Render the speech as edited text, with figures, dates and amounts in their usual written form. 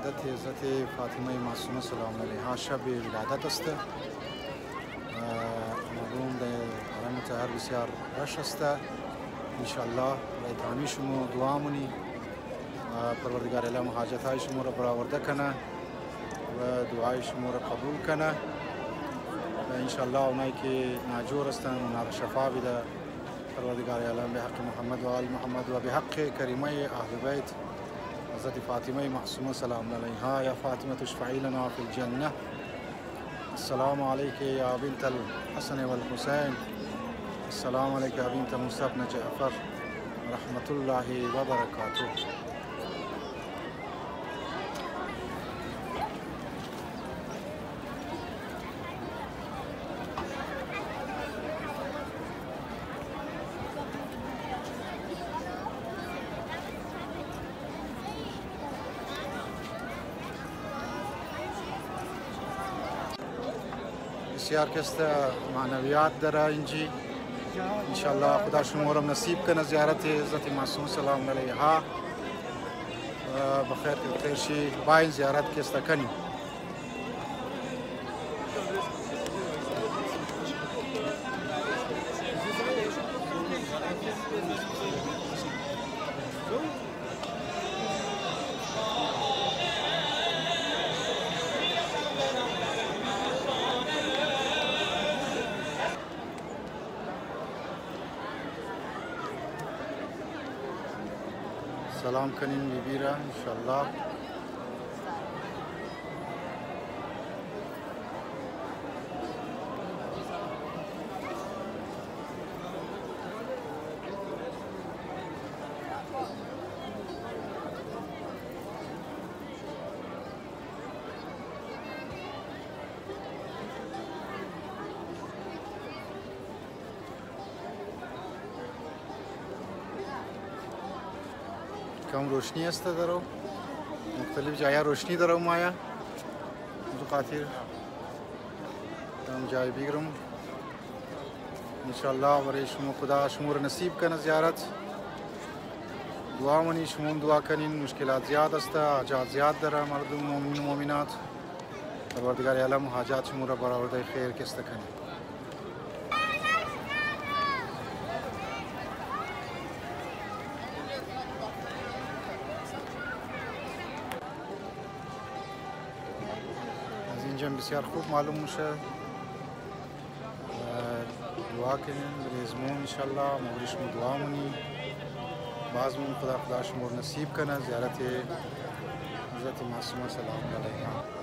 ولادت حضرت فاطمه معصومه سلام علیها شب ولادت است. معلوم در حرم مطهر بسیار رش است. انشالله رایتانی شما دعا منی پروردگار الهی حاجت های شما را برآورده کنه و دعای شما را قبول کنه و انشالله اونایی که ناجور هستند اونا را شفا بده پروردگار الهی به حق محمد و آل محمد و به حق کریمه اهل بیت حضرت فاطمه معصومه سلام علیها. یا فاطمه اشفعی لنا فی الجنه. السلام علیک یا بنت الحسن والحسین. السلام علیک یا بنت موسی بن جعفر رحمت الله و برکاته. بسیار کس معنویات داره اینجی. انشالله خدا شما را نصیب کنه زیارت حضرت معصوم سلام علیها بخیر که خیر شی باین زیارت کس کنیم. سلام کنین بیبی را انشالله. کم روشنی است درو مختلف جایا روشنی درو مایا دو خاطر کم جای بگیرم انشالله برای شما خدا شما را نصیب کنه زیارت. دعا منی شما دعا کنین. مشکلات زیاد است، حاجات زیاد داره مردم مؤمنین و مؤمنات. پروردگار الهی حاجات شما را برآورده خیر کست کنه. اینجا بسیار خوب معلوم میشه. دعا کنین برای ازمون انشالله موری شما دعا منی بعضمون خدا شما نصیب کنه زیارت حضرت معصومه سلام علیها.